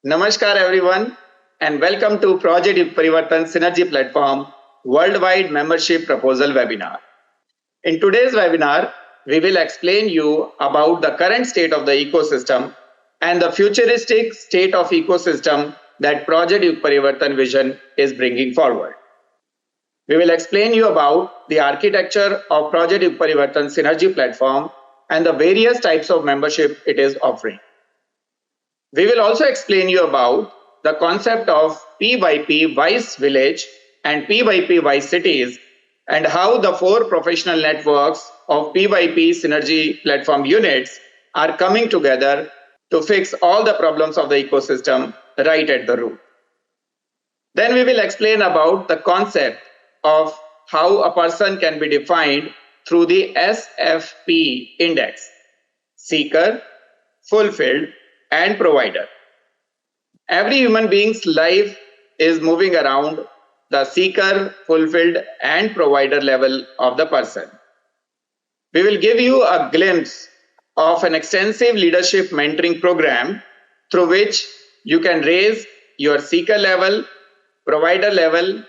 Namaskar everyone and welcome to Project YugParivartan Synergy Platform Worldwide Membership Proposal Webinar. In today's webinar, we will explain you about the current state of the ecosystem and the futuristic state of ecosystem that Project YugParivartan Vision is bringing forward. We will explain you about the architecture of Project YugParivartan Synergy Platform and the various types of membership it is offering. We will also explain you about the concept of PYP Wise Village and PYP Wise Cities and how the four professional networks of PYP Synergy Platform Units are coming together to fix all the problems of the ecosystem right at the root. Then we will explain about the concept of how a person can be defined through the SFP index: seeker, fulfilled, and provider. Every human being's life is moving around the seeker, fulfilled, and provider level of the person. We will give you a glimpse of an extensive leadership mentoring program through which you can raise your seeker level, provider level,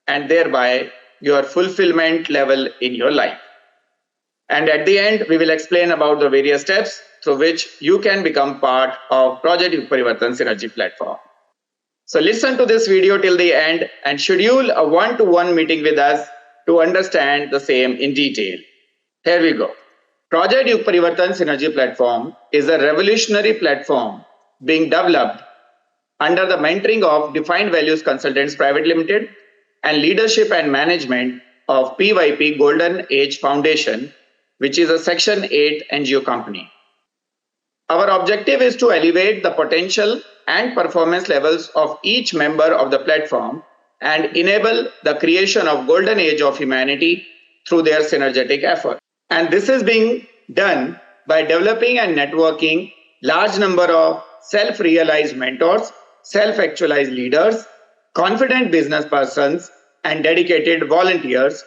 and thereby your fulfillment level in your life. And at the end, we will explain about the various steps through which you can become part of Project YugParivartan Synergy Platform. So listen to this video till the end and schedule a one-to-one meeting with us to understand the same in detail. Here we go. Project YugParivartan Synergy Platform is a revolutionary platform being developed under the mentoring of Defined Values Consultants Private Limited and Leadership and Management of PYP Golden Age Foundation, which is a Section 8 NGO company. Our objective is to elevate the potential and performance levels of each member of the platform and enable the creation of golden age of humanity through their synergetic effort. And this is being done by developing and networking large number of self-realized mentors, self-actualized leaders, confident business persons, and dedicated volunteers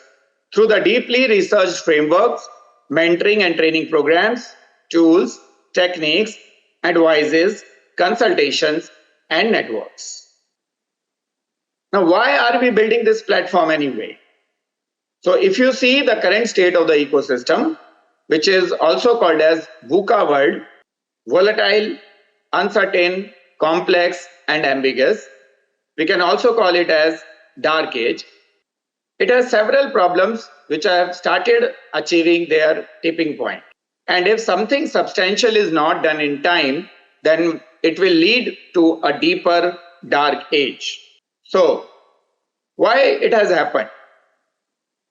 through the deeply researched frameworks, mentoring and training programs, tools, techniques, advices, consultations, and networks. Now, why are we building this platform anyway? So if you see the current state of the ecosystem, which is also called as VUCA world, volatile, uncertain, complex, and ambiguous, we can also call it as dark age. It has several problems which have started achieving their tipping point. And if something substantial is not done in time, then it will lead to a deeper dark age. So, why it has happened?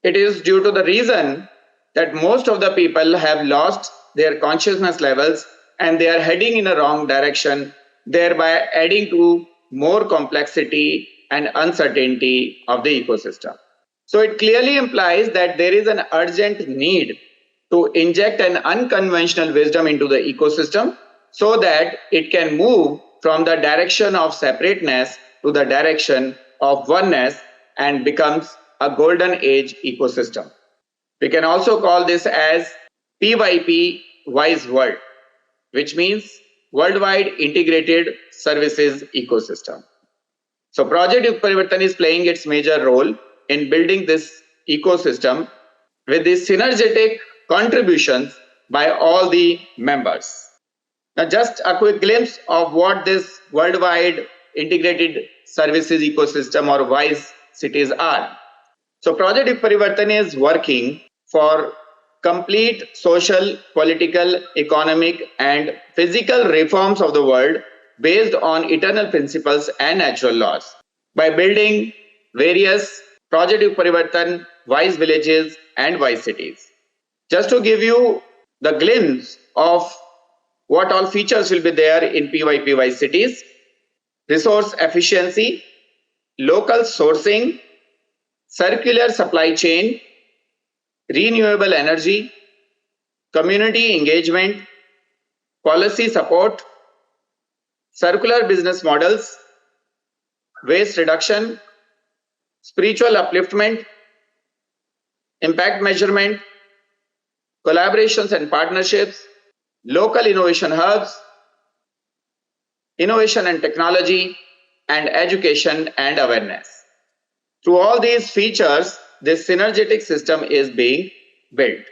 It is due to the reason that most of the people have lost their consciousness levels and they are heading in a wrong direction, thereby adding to more complexity and uncertainty of the ecosystem. So it clearly implies that there is an urgent need to inject an unconventional wisdom into the ecosystem so that it can move from the direction of separateness to the direction of oneness and becomes a golden age ecosystem. We can also call this as PYP Wise World, which means Worldwide Integrated Services Ecosystem. So Project YugParivartan is playing its major role in building this ecosystem with the synergetic contributions by all the members. Now, just a quick glimpse of what this worldwide integrated services ecosystem or WISE cities are. So, Project YugParivartan is working for complete social, political, economic, and physical reforms of the world based on eternal principles and natural laws by building various Project YugParivartan WISE villages and WISE cities. Just to give you the glimpse of what all features will be there in PYP WISE cities: resource efficiency, local sourcing, circular supply chain, renewable energy, community engagement, policy support, circular business models, waste reduction, spiritual upliftment, impact measurement, collaborations and partnerships, local innovation hubs, innovation and technology, and education and awareness. Through all these features, this synergetic system is being built.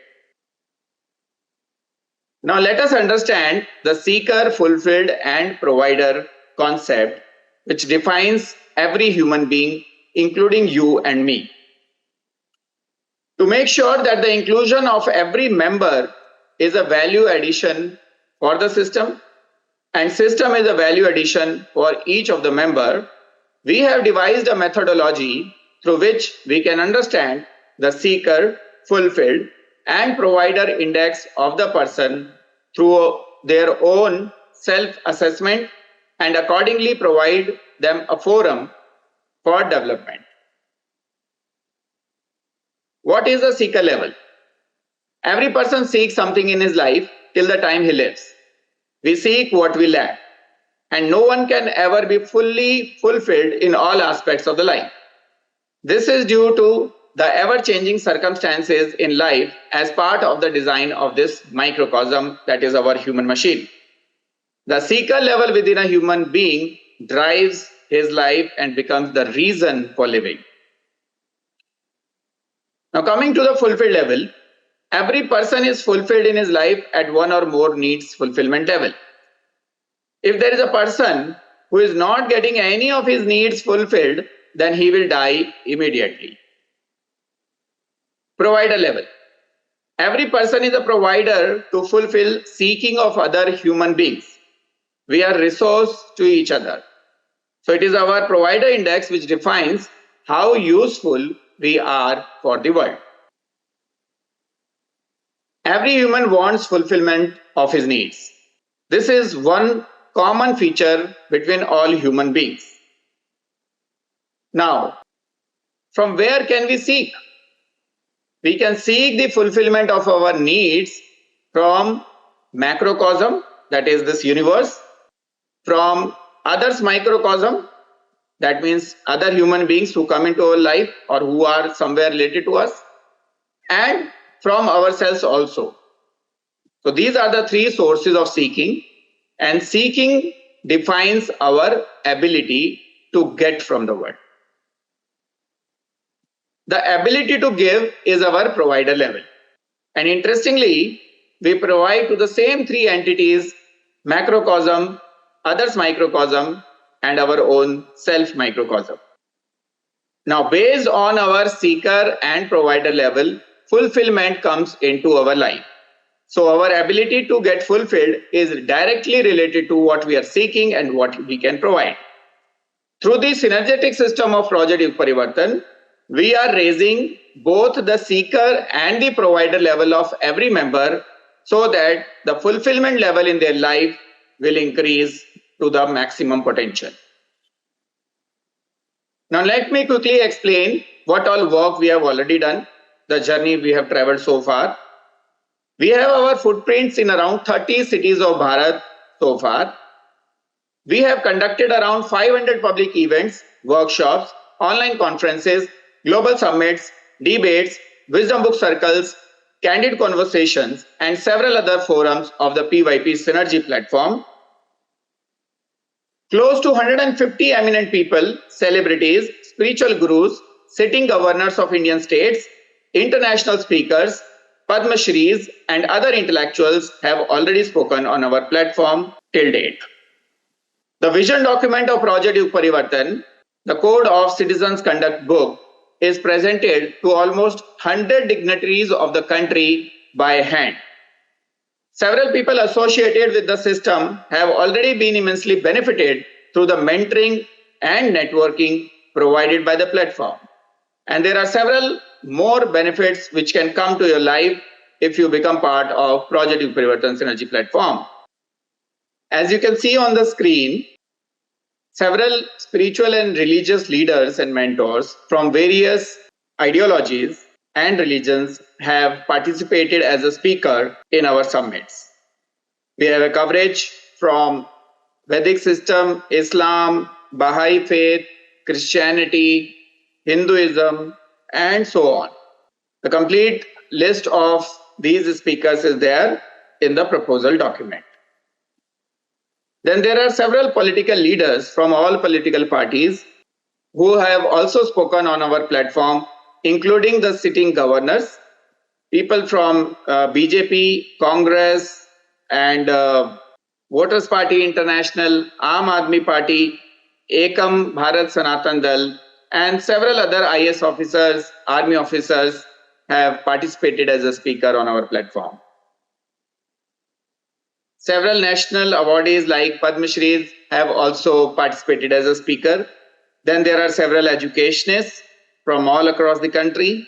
Now let us understand the seeker, fulfilled, and provider concept, which defines every human being, including you and me. To make sure that the inclusion of every member is a value addition for the system, and system is a value addition for each of the member, we have devised a methodology through which we can understand the seeker, fulfilled, and provider index of the person through their own self-assessment and accordingly provide them a forum for development. What is the seeker level? Every person seeks something in his life till the time he lives. We seek what we lack, and no one can ever be fully fulfilled in all aspects of the life. This is due to the ever-changing circumstances in life as part of the design of this microcosm that is our human machine. The seeker level within a human being drives his life and becomes the reason for living. Now coming to the fulfilled level, every person is fulfilled in his life at one or more needs fulfillment level. If there is a person who is not getting any of his needs fulfilled, then he will die immediately. Provider level. Every person is a provider to fulfill seeking of other human beings. We are resource to each other. So it is our provider index which defines how useful we are for the world. Every human wants fulfillment of his needs. This is one common feature between all human beings. Now, from where can we seek? We can seek the fulfillment of our needs from macrocosm, that is this universe, from others microcosm, that means other human beings who come into our life or who are somewhere related to us, and from ourselves also. So these are the three sources of seeking, and seeking defines our ability to get from the world. The ability to give is our provider level. And interestingly, we provide to the same three entities, macrocosm, others microcosm, and our own self microcosm. Now, based on our seeker and provider level, fulfillment comes into our life. So our ability to get fulfilled is directly related to what we are seeking and what we can provide. Through the synergetic system of Project YugParivartan, we are raising both the seeker and the provider level of every member so that the fulfillment level in their life will increase to the maximum potential. Now let me quickly explain what all work we have already done, the journey we have traveled so far. We have our footprints in around 30 cities of Bharat so far. We have conducted around 500 public events, workshops, online conferences, global summits, debates, wisdom book circles, candid conversations, and several other forums of the PYP Synergy Platform. Close to 150 eminent people, celebrities, spiritual gurus, sitting governors of Indian states, international speakers, Padma Shris, and other intellectuals have already spoken on our platform till date. The vision document of Project YugParivartan, the Code of Citizens Conduct book, is presented to almost 100 dignitaries of the country by hand. Several people associated with the system have already been immensely benefited through the mentoring and networking provided by the platform. And there are several more benefits which can come to your life if you become part of Project YugParivartan Synergy Platform. As you can see on the screen, several spiritual and religious leaders and mentors from various ideologies and religions have participated as a speaker in our summits. We have a coverage from Vedic system, Islam, Baha'i faith, Christianity, Hinduism, and so on. The complete list of these speakers is there in the proposal document. Then there are several political leaders from all political parties who have also spoken on our platform, including the sitting governors, people from BJP, Congress, and Voters Party International, Aam Aadmi Party, Ekam Bharat Sanatan Dal, and several other IS officers, army officers have participated as a speaker on our platform. Several national awardees like Padma Shris have also participated as a speaker. Then there are several educationists from all across the country,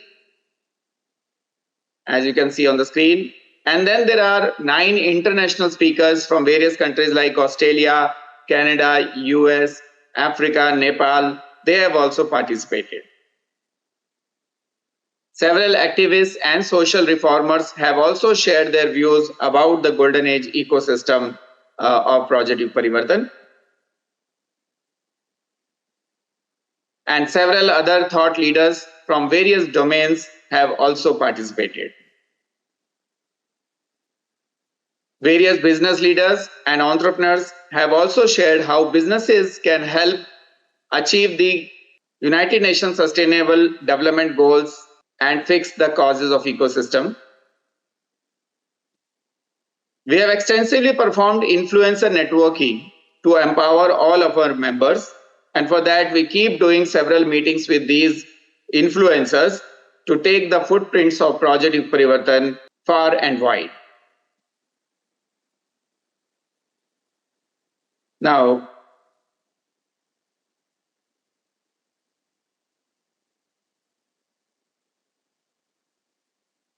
as you can see on the screen. And then there are 9 international speakers from various countries like Australia, Canada, US, Africa, Nepal. They have also participated. Several activists and social reformers have also shared their views about the golden age ecosystem of Project YugParivartan. And several other thought leaders from various domains have also participated. Various business leaders and entrepreneurs have also shared how businesses can help achieve the United Nations Sustainable Development Goals and fix the causes of ecosystem. We have extensively performed influencer networking to empower all of our members, and for that we keep doing several meetings with these influencers to take the footprints of Project YugParivartan far and wide. Now,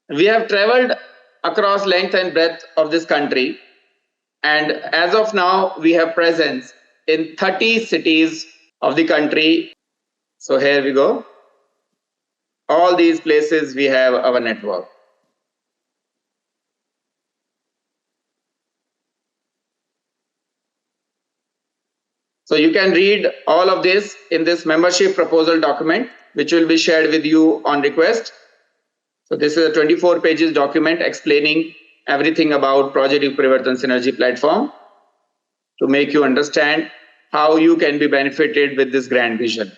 we have traveled across length and breadth of this country, and as of now, we have presence in 30 cities of the country. So here we go. All these places we have our network. So you can read all of this in this membership proposal document, which will be shared with you on request. So this is a 24 pages document explaining everything about Project YugParivartan Synergy Platform to make you understand how you can be benefited with this grand vision.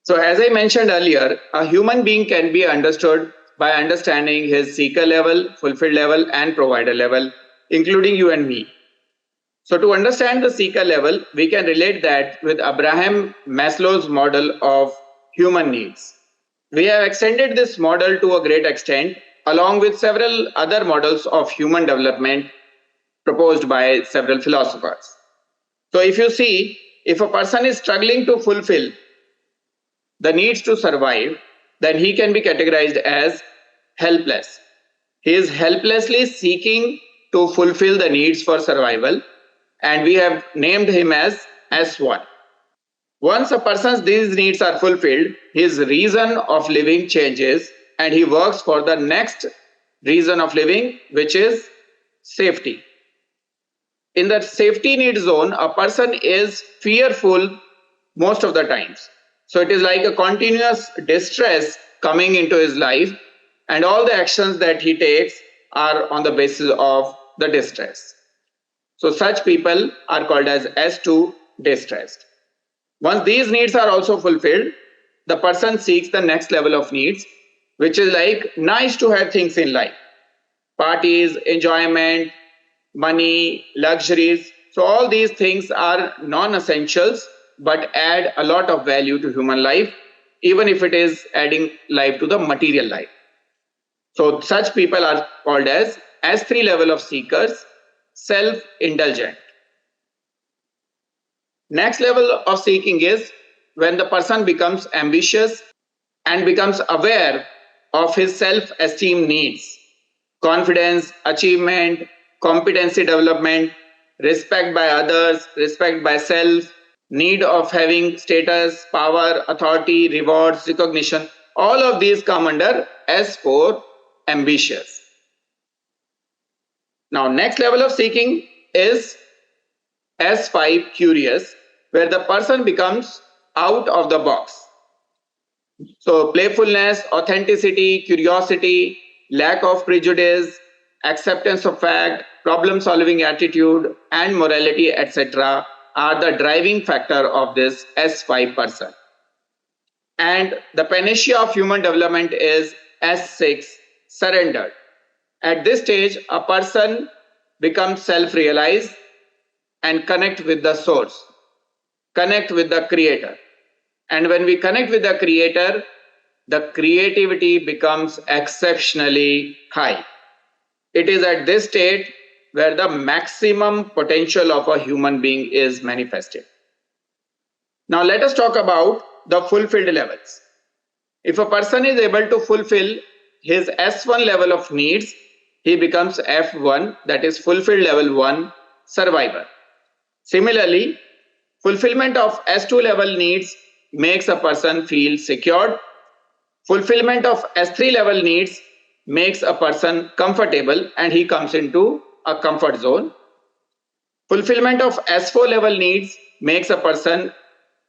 So as I mentioned earlier, a human being can be understood by understanding his seeker level, fulfilled level, and provider level, including you and me. So to understand the seeker level, we can relate that with Abraham Maslow's model of human needs. We have extended this model to a great extent, along with several other models of human development proposed by several philosophers. So if you see, if a person is struggling to fulfill the needs to survive, then he can be categorized as helpless. He is helplessly seeking to fulfill the needs for survival, and we have named him as S1. Once a person's these needs are fulfilled, his reason of living changes and he works for the next reason of living, which is safety. In the safety need zone, a person is fearful most of the times. So it is like a continuous distress coming into his life, and all the actions that he takes are on the basis of the distress. So such people are called as S2 distressed. Once these needs are also fulfilled, the person seeks the next level of needs, which is like nice to have things in life. Parties, enjoyment, money, luxuries. So all these things are non-essentials but add a lot of value to human life, even if it is adding life to the material life. So such people are called as S3 level of seekers, self-indulgent. Next level of seeking is when the person becomes ambitious and becomes aware of his self-esteem needs, confidence, achievement, competency development, respect by others, respect by self, need of having status, power, authority, rewards, recognition. All of these come under S4, ambitious. Now, next level of seeking is S5, curious, where the person becomes out of the box. So playfulness, authenticity, curiosity, lack of prejudice, acceptance of fact, problem-solving attitude, and morality, etc. are the driving factor of this S5 person. And the panacea of human development is S6, surrendered. At this stage, a person becomes self-realized and connect with the source, connect with the creator. And when we connect with the creator, the creativity becomes exceptionally high. It is at this state where the maximum potential of a human being is manifested. Now let us talk about the fulfilled levels. If a person is able to fulfill his S1 level of needs, he becomes F1, that is fulfilled level 1, survivor. Similarly, fulfillment of S2 level needs makes a person feel secured. Fulfillment of S3 level needs makes a person comfortable and he comes into a comfort zone. Fulfillment of S4 level needs makes a person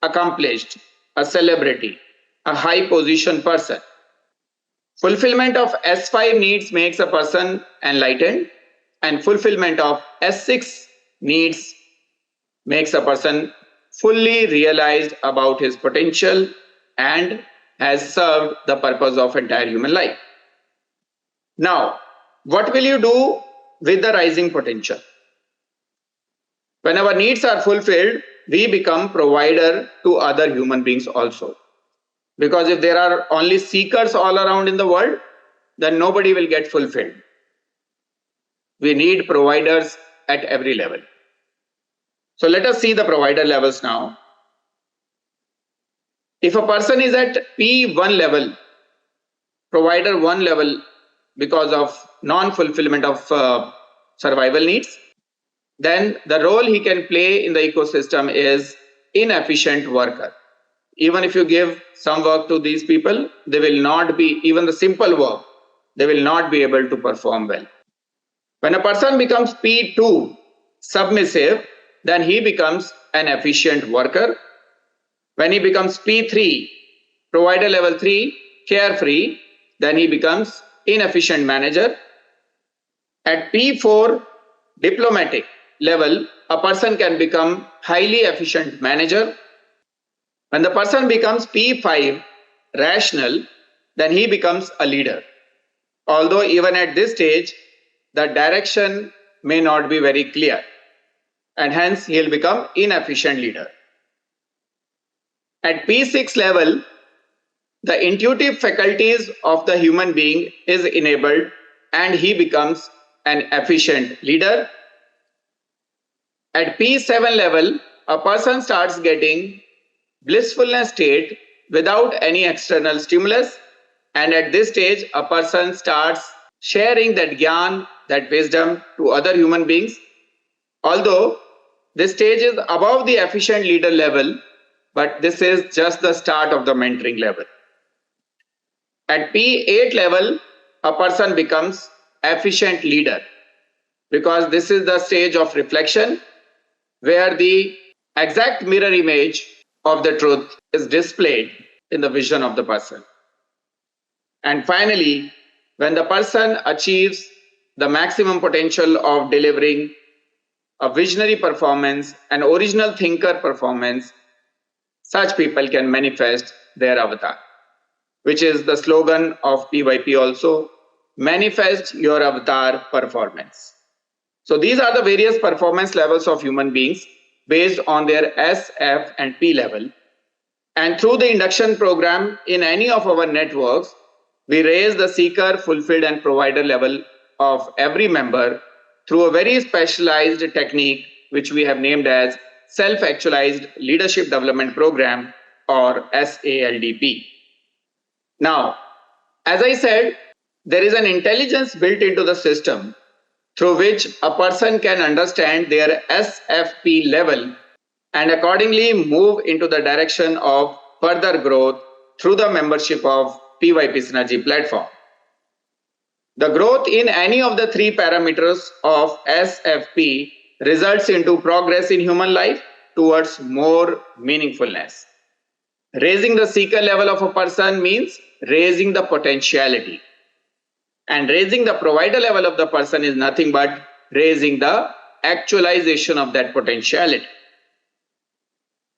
accomplished, a celebrity, a high position person. Fulfillment of S5 needs makes a person enlightened, and fulfillment of S6 needs makes a person fully realized about his potential and has served the purpose of entire human life. Now, what will you do with the rising potential? When our needs are fulfilled, we become provider to other human beings also. Because if there are only seekers all around in the world, then nobody will get fulfilled. We need providers at every level. So let us see the provider levels now. If a person is at P1 level, provider 1 level, because of non-fulfillment of survival needs, then the role he can play in the ecosystem is inefficient worker. Even if you give some work to these people, they will not be, even the simple work, they will not be able to perform well. When a person becomes P2, submissive, then he becomes an efficient worker. When he becomes P3, provider level 3, carefree, then he becomes inefficient manager. At P4, diplomatic level, a person can become highly efficient manager. When the person becomes P5, rational, then he becomes a leader. Although even at this stage, the direction may not be very clear, and hence he'll become inefficient leader. At P6 level, the intuitive faculties of the human being is enabled and he becomes an efficient leader. At P7 level, a person starts getting blissfulness state without any external stimulus, and at this stage a person starts sharing that GAN, that wisdom to other human beings. Although this stage is above the efficient leader level, but this is just the start of the mentoring level. At P8 level, a person becomes efficient leader because this is the stage of reflection where the exact mirror image of the truth is displayed in the vision of the person. And finally, when the person achieves the maximum potential of delivering a visionary performance, an original thinker performance, such people can manifest their avatar, which is the slogan of PYP also, manifest your avatar performance. So these are the various performance levels of human beings based on their S, F, and P level. And through the induction program in any of our networks, we raise the seeker, fulfilled, and provider level of every member through a very specialized technique which we have named as Self-Actualized Leadership Development Program, or SALDP. Now, as I said, there is an intelligence built into the system through which a person can understand their SFP level and accordingly move into the direction of further growth through the membership of PYP Synergy Platform. The growth in any of the three parameters of SFP results into progress in human life towards more meaningfulness. Raising the seeker level of a person means raising the potentiality. And raising the provider level of the person is nothing but raising the actualization of that potentiality.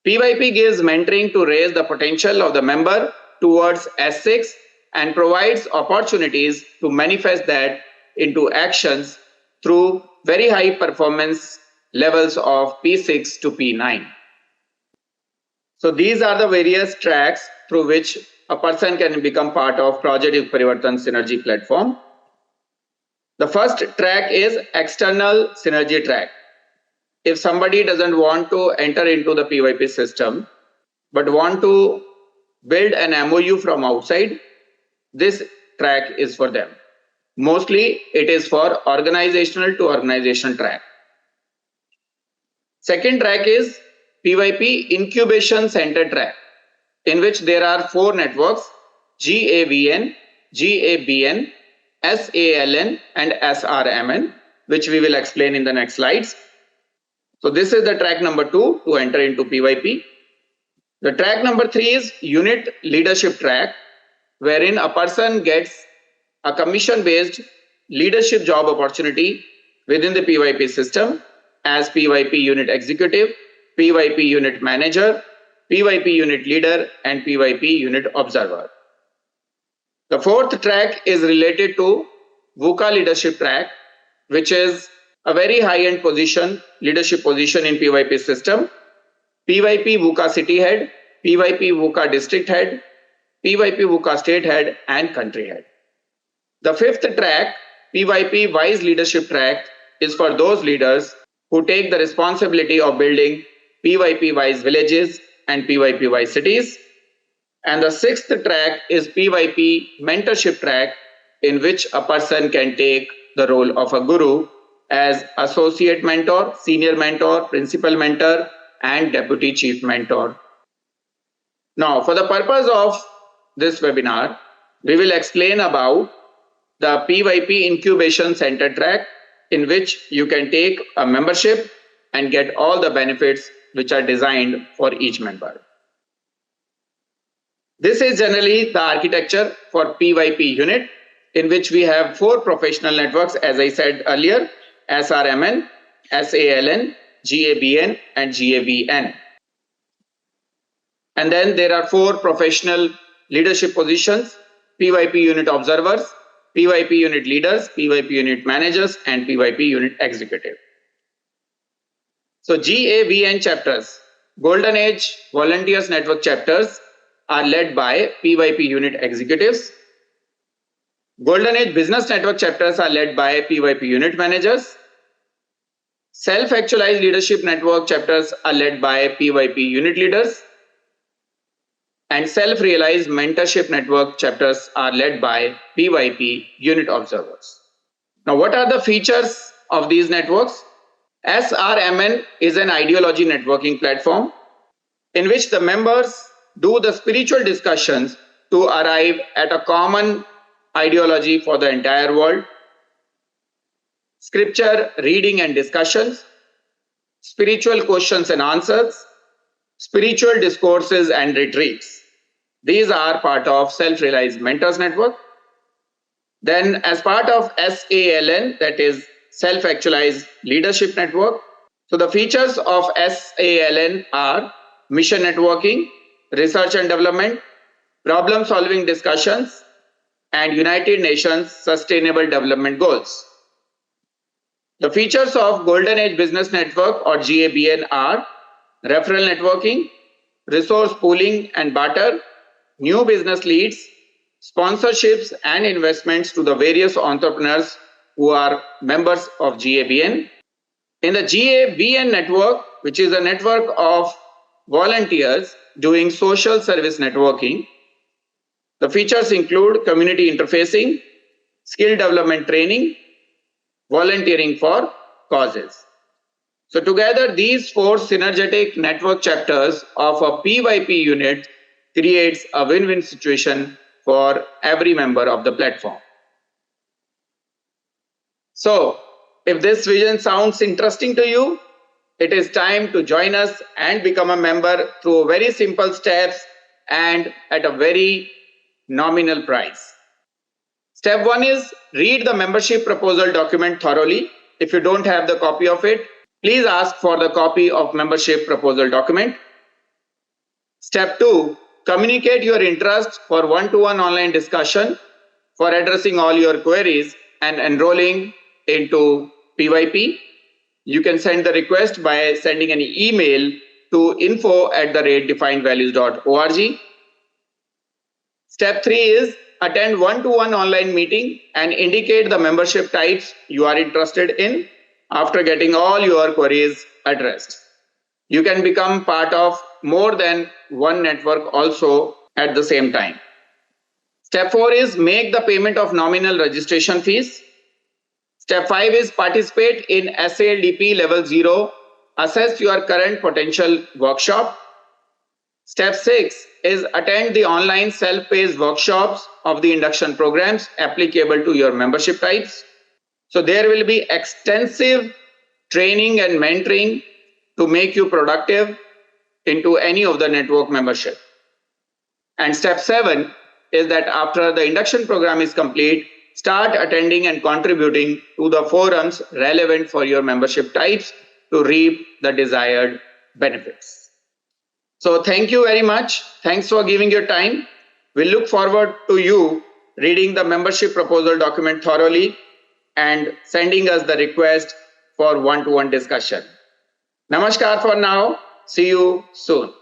PYP gives mentoring to raise the potential of the member towards S6 and provides opportunities to manifest that into actions through very high performance levels of P6 to P9. So these are the various tracks through which a person can become part of Project YugParivartan Synergy Platform. The first track is external synergy track. If somebody doesn't want to enter into the PYP system, but want to build an MOU from outside, this track is for them. Mostly it is for organizational to organizational track. Second track is PYP Incubation Center track, in which there are 4 networks: GAVN, GABN, SALN and SRMN, which we will explain in the next slides. So this is the track number 2 to enter into PYP. The track number 3 is Unit Leadership track, wherein a person gets a commission-based leadership job opportunity within the PYP system as PYP Unit Executive, PYP Unit Manager, PYP Unit Leader and PYP Unit Observer. The fourth track is related to VUCA Leadership track, which is a very high-end position, leadership position in PYP system. PYP VUCA City Head, PYP VUCA District Head, PYP VUCA State Head and Country Head. The fifth track, PYP Wise Leadership track, is for those leaders who take the responsibility of building PYP Wise Villages and PYP Wise Cities. And the sixth track is PYP Mentorship track, in which a person can take the role of a guru as associate mentor, senior mentor, principal mentor and deputy chief mentor. Now, for the purpose of this webinar, we will explain about the PYP Incubation Center track, in which you can take a membership and get all the benefits which are designed for each member. This is generally the architecture for PYP unit, in which we have 4 professional networks, as I said earlier: SRMN, SALN, GABN and GAVN. And then there are 4 professional leadership positions: PYP Unit Observers, PYP Unit Leaders, PYP Unit Managers and PYP Unit Executive. So GAVN chapters, Golden Age Volunteers Network chapters, are led by PYP Unit Executives. Golden Age Business Network chapters are led by PYP Unit Managers. Self-Actualized Leadership Network chapters are led by PYP Unit Leaders. And Self-Realized Mentorship Network chapters are led by PYP Unit Observers. Now, what are the features of these networks? SRMN is an ideology networking platform in which the members do the spiritual discussions to arrive at a common ideology for the entire world. Scripture reading and discussions, spiritual questions and answers, spiritual discourses and retreats. These are part of Self-Realized Mentors Network. Then as part of SALN, that is Self-Actualized Leadership Network. So the features of SALN are mission networking, research and development, problem solving discussions, and United Nations Sustainable Development Goals. The features of Golden Age Business Network or GABN are referral networking, resource pooling and barter, new business leads, sponsorships and investments to the various entrepreneurs who are members of GABN. In the GAVN network, which is a network of volunteers doing social service networking, the features include community interfacing, skill development training, volunteering for causes. So together, these 4 synergetic network chapters of a PYP unit creates a win-win situation for every member of the platform. So, if this vision sounds interesting to you, it is time to join us and become a member through very simple steps and at a very nominal price. Step 1 is read the membership proposal document thoroughly. If you don't have the copy of it, please ask for the copy of membership proposal document. Step 2, communicate your interest for one-to-one online discussion for addressing all your queries and enrolling into PYP. You can send the request by sending an email to info@definedvalues.org. Step 3 is attend one-to-one online meeting and indicate the membership types you are interested in after getting all your queries addressed. You can become part of more than one network also at the same time. Step 4 is make the payment of nominal registration fees. Step 5 is participate in SALDP Level 0. Assess your current potential workshop. Step 6 is attend the online self-paced workshops of the induction programs applicable to your membership types. So there will be extensive training and mentoring to make you productive into any of the network membership. And step 7 is that after the induction program is complete, start attending and contributing to the forums relevant for your membership types to reap the desired benefits. So thank you very much. Thanks for giving your time. We look forward to you reading the membership proposal document thoroughly and sending us the request for one-to-one discussion. Namaskar for now. See you soon.